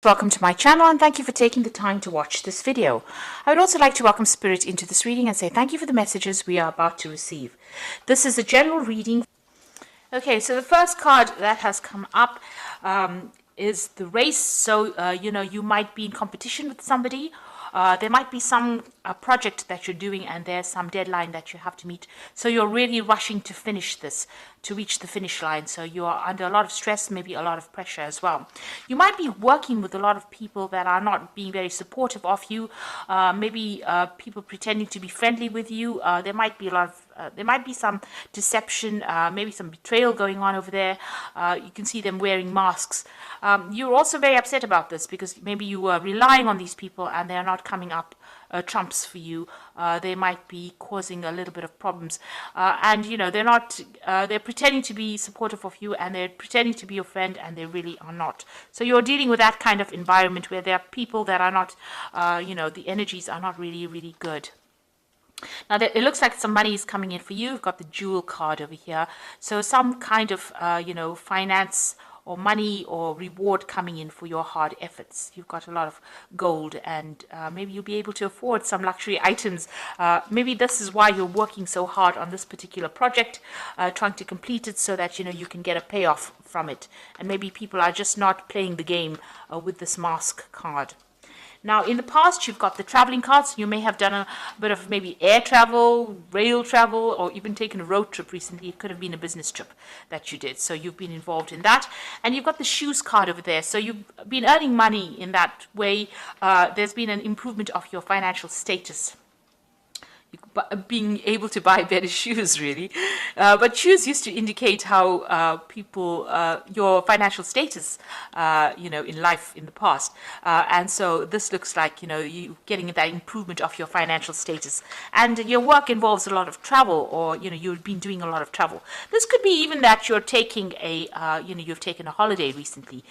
Welcome to my channel and thank you for taking the time to watch this video. I would also like to welcome Spirit into this reading and say thank you for the messages we are about to receive. This is a general reading. Okay, so the first card that has come up is the race. So, you might be in competition with somebody. There might be some project that you're doing and there's some deadline that you have to meet. So you're really rushing to finish this, to reach the finish line. So you are under a lot of stress, maybe a lot of pressure as well. You might be working with a lot of people that are not being very supportive of you. Maybe people pretending to be friendly with you. There might be there might be some deception, maybe some betrayal going on over there. You can see them wearing masks. You're also very upset about this because maybe you were relying on these people and they're not coming up trumps for you. They might be causing a little bit of problems, and they're pretending to be supportive of you and they're pretending to be your friend and they really are not. So you're dealing with that kind of environment where there are people that are not, the energies are not really good. Now, it looks like some money is coming in for you. You've got the Jewel card over here. So some kind of, finance or money or reward coming in for your hard efforts. You've got a lot of gold and maybe you'll be able to afford some luxury items. Maybe this is why you're working so hard on this particular project, trying to complete it so that, you can get a payoff from it. And maybe people are just not playing the game with this mask card. Now, in the past, you've got the traveling cards. You may have done a bit of maybe air travel, rail travel, or even taken a road trip recently. It could have been a business trip that you did. So you've been involved in that. And you've got the shoes card over there. So you've been earning money in that way. There's been an improvement of your financial status. Being able to buy better shoes, really. But shoes used to indicate how your financial status, in life in the past. And so this looks like, you getting that improvement of your financial status. And your work involves a lot of travel, or, you've been doing a lot of travel. This could be even that you're taking you've taken a holiday recently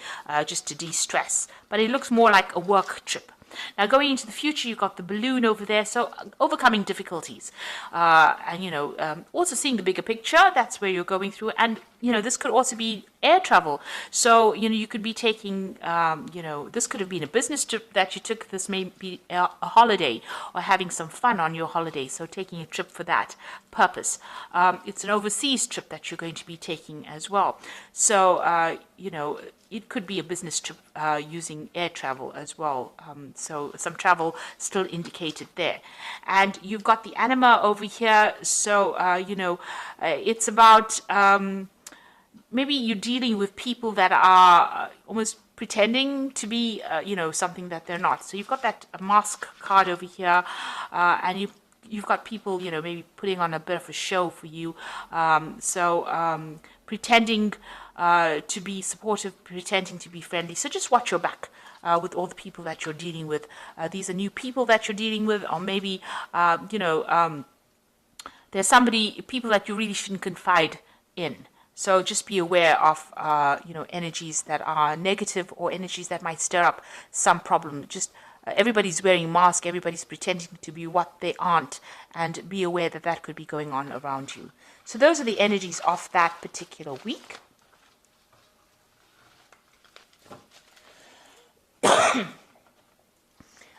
just to de-stress. But it looks more like a work trip. Now, going into the future, you've got the balloon over there, so overcoming difficulties. Also seeing the bigger picture, that's where you're going through. And, this could also be air travel. So, you could be taking, this could have been a business trip that you took. This may be a holiday or having some fun on your holiday. So taking a trip for that purpose. It's an overseas trip that you're going to be taking as well. So, it could be a business trip using air travel as well. So some travel still indicated there. And you've got the anima over here. So, it's about maybe you're dealing with people that are almost pretending to be, something that they're not. So you've got that mask card over here, and you've got people, maybe putting on a bit of a show for you. Pretending to be supportive, pretending to be friendly. So just watch your back with all the people that you're dealing with. These are new people that you're dealing with, or maybe, there's people that you really shouldn't confide in. So just be aware of, energies that are negative or energies that might stir up some problem. Just everybody's wearing masks, everybody's pretending to be what they aren't, and be aware that that could be going on around you. So those are the energies of that particular week.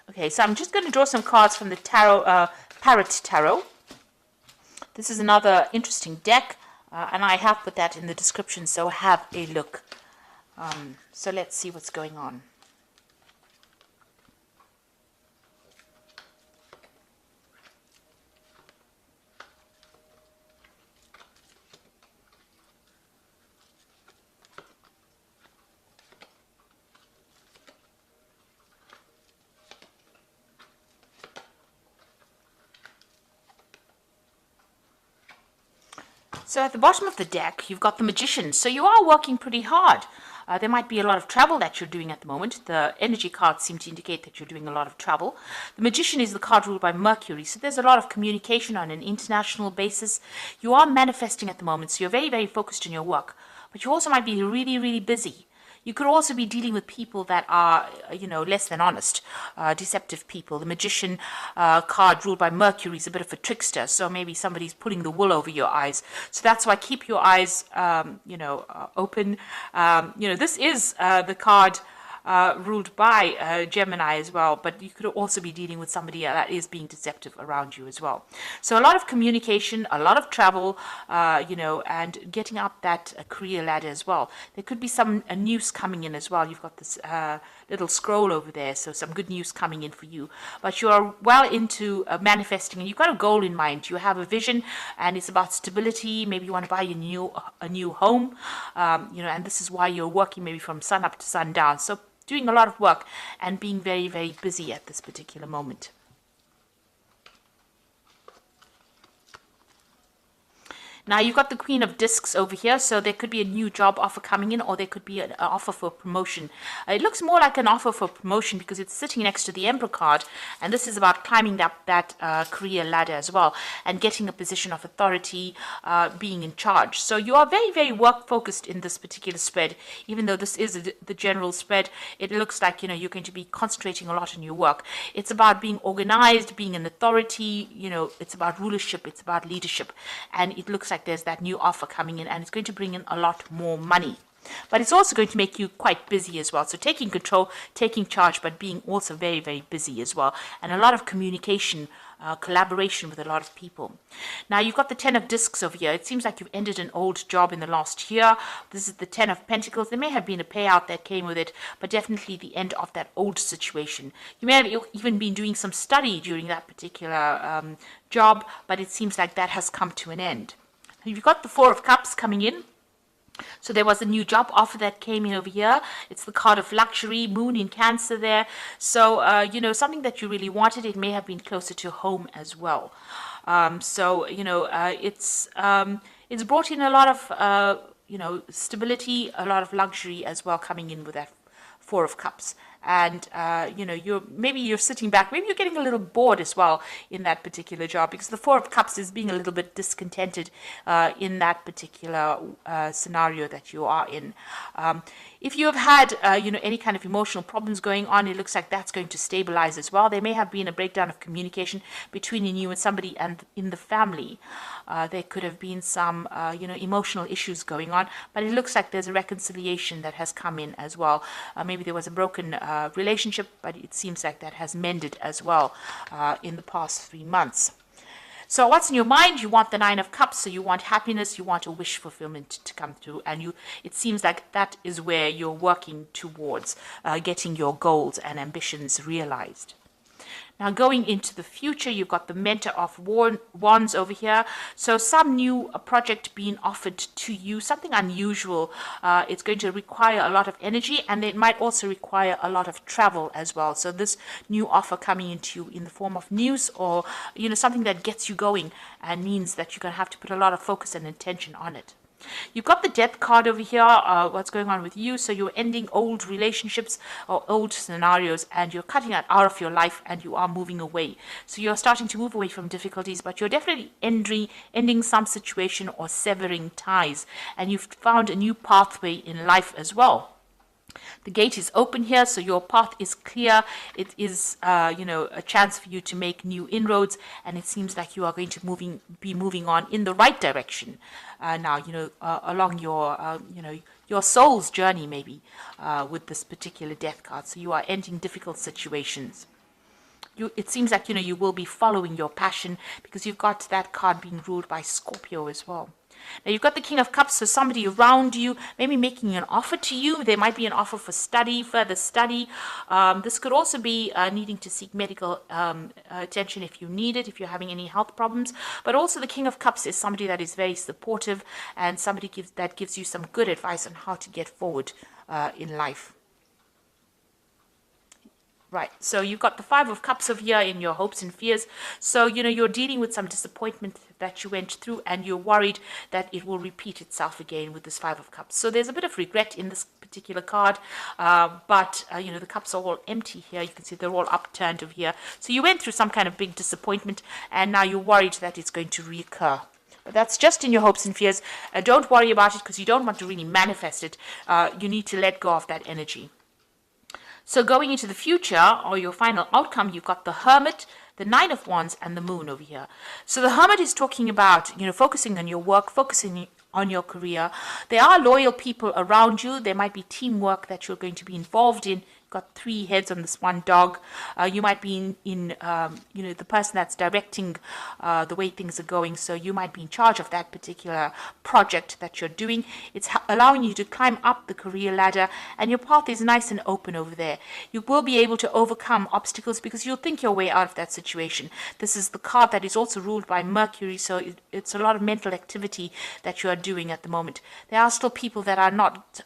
Okay, so I'm just going to draw some cards from the tarot, Parrot Tarot. This is another interesting deck, and I have put that in the description, so have a look. So let's see what's going on. So at the bottom of the deck, you've got the Magician. So you are working pretty hard. There might be a lot of travel that you're doing at the moment. The energy cards seem to indicate that you're doing a lot of travel. The Magician is the card ruled by Mercury. So there's a lot of communication on an international basis. You are manifesting at the moment. So you're very focused on your work. But you also might be really busy. You could also be dealing with people that are, less than honest, deceptive people. The Magician card ruled by Mercury is a bit of a trickster, so maybe somebody's pulling the wool over your eyes. So that's why keep your eyes, open. This is the card ruled by Gemini as well, but you could also be dealing with somebody that is being deceptive around you as well. So a lot of communication, a lot of travel, and getting up that career ladder as well. There could be some news coming in as well. You've got this little scroll over there, so some good news coming in for you. But you are well into manifesting, and you've got a goal in mind. You have a vision, and it's about stability. Maybe you want to buy a new home, and this is why you're working maybe from sun up to sundown. So doing a lot of work and being very, very busy at this particular moment. Now you've got the Queen of Discs over here, so there could be a new job offer coming in, or there could be an offer for promotion. It looks more like an offer for promotion because it's sitting next to the Emperor card, and this is about climbing up that career ladder as well, and getting a position of authority, being in charge. So you are very, very work focused in this particular spread. Even though this is the general spread, it looks like you're going to be concentrating a lot on your work. It's about being organized, being an authority. It's about rulership, it's about leadership, and it looks like there's that new offer coming in, and it's going to bring in a lot more money. But it's also going to make you quite busy as well. So taking control, taking charge, but being also very, very busy as well. And a lot of communication, collaboration with a lot of people. Now you've got the 10 of Discs over here. It seems like you've ended an old job in the last year. This is the 10 of Pentacles. There may have been a payout that came with it, but definitely the end of that old situation. You may have even been doing some study during that particular job, but it seems like that has come to an end. You've got the 4 of Cups coming in. So there was a new job offer that came in over here. It's the card of luxury, moon in Cancer there. So, something that you really wanted. It may have been closer to home as well. It's brought in a lot of, stability, a lot of luxury as well coming in with that 4 of Cups. And you're sitting back, maybe you're getting a little bored as well in that particular job, because the 4 of Cups is being a little bit discontented in that particular scenario that you are in. If you have had any kind of emotional problems going on, it looks like that's going to stabilize as well. There may have been a breakdown of communication between you and somebody and in the family. There could have been some emotional issues going on, but it looks like there's a reconciliation that has come in as well. Maybe there was a broken relationship, but it seems like that has mended as well in the past 3 months. So what's in your mind? You want the 9 of Cups, so you want happiness, you want a wish fulfillment to come through, and it seems like that is where you're working towards getting your goals and ambitions realized. Now going into the future, you've got the Mentor of Wands over here. So some new project being offered to you, something unusual. It's going to require a lot of energy, and it might also require a lot of travel as well. So this new offer coming into you in the form of news, or something that gets you going and means that you're going to have to put a lot of focus and attention on it. You've got the Death card over here, what's going on with you. So you're ending old relationships or old scenarios, and you're cutting that out of your life, and you are moving away. So you're starting to move away from difficulties, but you're definitely ending some situation or severing ties, and you've found a new pathway in life as well. The gate is open here, so your path is clear. It is, a chance for you to make new inroads, and it seems like you are going to be moving on in the right direction now. Along your soul's journey, maybe with this particular Death card. So you are ending difficult situations. It seems like you will be following your passion, because you've got that card being ruled by Scorpio as well. Now you've got the King of Cups, so somebody around you maybe making an offer to you. There might be an offer for further study. This could also be needing to seek medical attention if you need it, if you're having any health problems. But also the King of Cups is somebody that is very supportive, and somebody that gives you some good advice on how to get forward in life. Right, so you've got the 5 of Cups over here in your hopes and fears. So, you're dealing with some disappointment that you went through, and you're worried that it will repeat itself again with this 5 of Cups. So there's a bit of regret in this particular card, but the cups are all empty here. You can see they're all upturned over here. So you went through some kind of big disappointment, and now you're worried that it's going to reoccur. But that's just in your hopes and fears. Don't worry about it, because you don't want to really manifest it. You need to let go of that energy. So going into the future, or your final outcome, you've got the Hermit, the 9 of Wands, and the Moon over here. So the Hermit is talking about, focusing on your work, focusing on your career. There are loyal people around you. There might be teamwork that you're going to be involved in got 3 heads on this one dog. You might be the person that's directing the way things are going. So you might be in charge of that particular project that you're doing. It's allowing you to climb up the career ladder, and your path is nice and open over there. You will be able to overcome obstacles because you'll think your way out of that situation. This is the card that is also ruled by Mercury, so it's a lot of mental activity that you are doing at the moment. There are still people that are not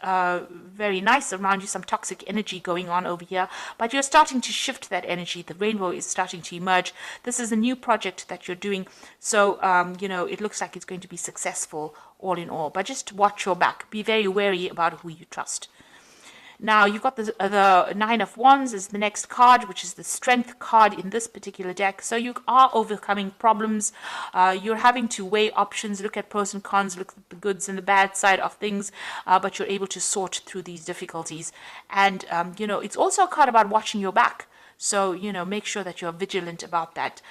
very nice around you, some toxic energy going on over here, but you're starting to shift that energy. The rainbow is starting to emerge. This is a new project that you're doing, so it looks like it's going to be successful all in all, but just watch your back. Be very wary about who you trust. Now, you've got the Nine of Wands is the next card, which is the Strength card in this particular deck. So you are overcoming problems. You're having to weigh options, look at pros and cons, look at the goods and the bad side of things, but you're able to sort through these difficulties. And, it's also a card about watching your back. So, make sure that you're vigilant about that.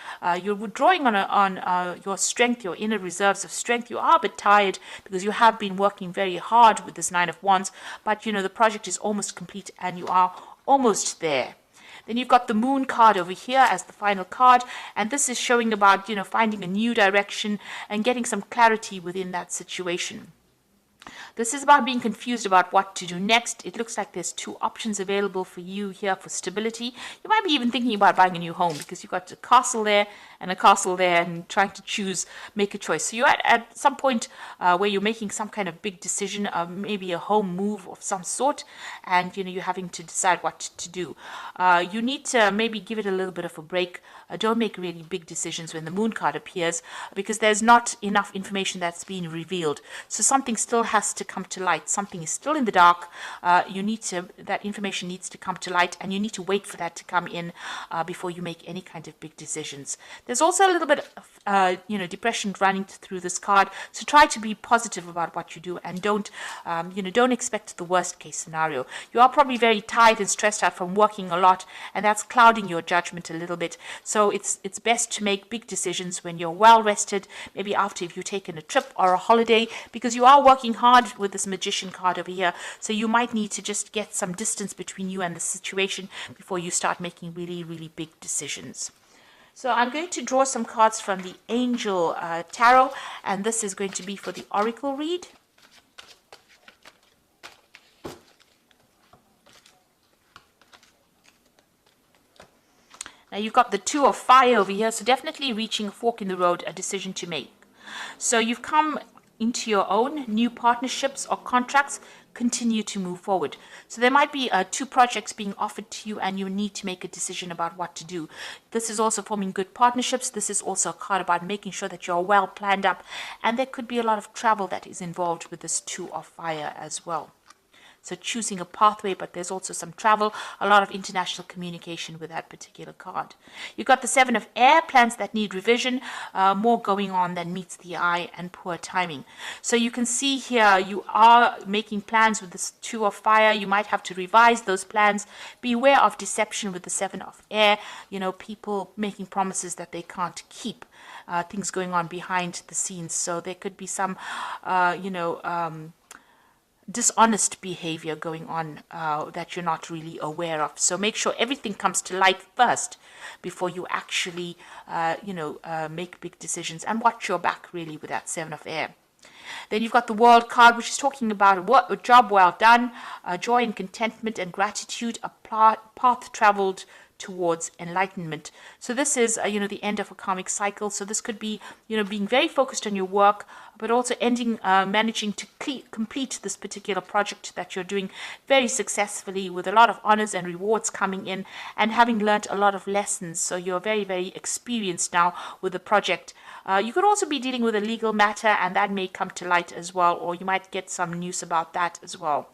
You're withdrawing on your strength, your inner reserves of strength. You are a bit tired because you have been working very hard with this Nine of Wands, but, the project is almost complete and you are almost there. Then you've got the Moon card over here as the final card, and this is showing about, finding a new direction and getting some clarity within that situation. This is about being confused about what to do next. It looks like there's 2 options available for you here for stability. You might be even thinking about buying a new home because you've got a castle there and a castle there and trying to make a choice. So you're at some point where you're making some kind of big decision, maybe a home move of some sort, and you're having to decide what to do. You need to maybe give it a little bit of a break. Don't make really big decisions when the Moon card appears because there's not enough information that's being revealed. So something still has to come to light. Something is still in the dark. That information needs to come to light, and you need to wait for that to come in before you make any kind of big decisions. There's also a little bit of depression running through this card. So try to be positive about what you do, and don't expect the worst case scenario. You are probably very tired and stressed out from working a lot, and that's clouding your judgment a little bit. So it's best to make big decisions when you're well rested, maybe after if you've taken a trip or a holiday, because you are working hard with this Magician card over here. So you might need to just get some distance between you and the situation before you start making really, really big decisions. So I'm going to draw some cards from the Angel Tarot, and this is going to be for the Oracle read. Now you've got the Two of Fire over here, so definitely reaching a fork in the road, a decision to make. So you've come into your own, new partnerships or contracts continue to move forward. So there might be 2 projects being offered to you and you need to make a decision about what to do. This is also forming good partnerships. This is also a card about making sure that you're well planned up, and there could be a lot of travel that is involved with this Two of Fire as well. So choosing a pathway, but there's also some travel, a lot of international communication with that particular card. You've got the Seven of Air, plans that need revision, more going on than meets the eye, and poor timing. So you can see here you are making plans with this Two of Fire. You might have to revise those plans. Beware of deception with the Seven of Air. People making promises that they can't keep. Things going on behind the scenes. So there could be some, dishonest behavior going on that you're not really aware of. So make sure everything comes to light first before you actually, make big decisions, and watch your back really with that Seven of Air. Then you've got the World card, which is talking about a job well done, joy and contentment and gratitude, a path traveled towards enlightenment. So this is, the end of a karmic cycle. So this could be, being very focused on your work, but also managing to complete this particular project that you're doing very successfully with a lot of honors and rewards coming in, and having learned a lot of lessons. So you're very, very experienced now with the project. You could also be dealing with a legal matter, and that may come to light as well, or you might get some news about that as well,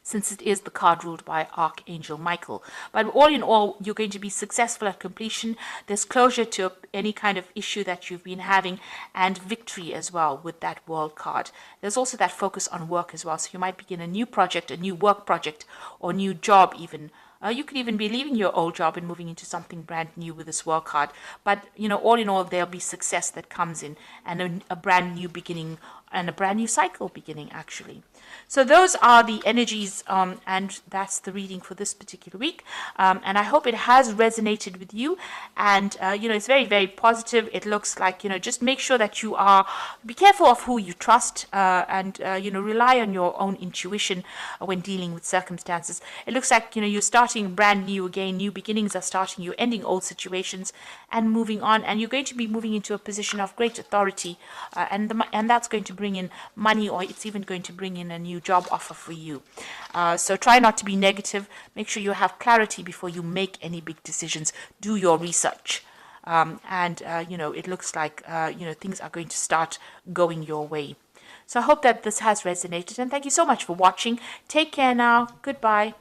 since it is the card ruled by Archangel Michael. But all in all, you're going to be successful at completion. There's closure to any kind of issue that you've been having, and victory as well with that World card. There's also that focus on work as well. So you might begin a new project, a new work project, or new job even. You could even be leaving your old job and moving into something brand new with this World card. But, all in all, there'll be success that comes in, and a brand new beginning and a brand new cycle beginning, actually. So those are the energies, and that's the reading for this particular week. And I hope it has resonated with you. And, it's very, very positive. It looks like, just make sure that be careful of who you trust, and, rely on your own intuition when dealing with circumstances. It looks like, you're starting brand new again. New beginnings are starting. You're ending old situations and moving on. And you're going to be moving into a position of great authority, and that's going to bring in money, or it's even going to bring in a new job offer for you. So try not to be negative. Make sure you have clarity before you make any big decisions. Do your research. It looks like, things are going to start going your way. So I hope that this has resonated, and thank you so much for watching. Take care now. Goodbye.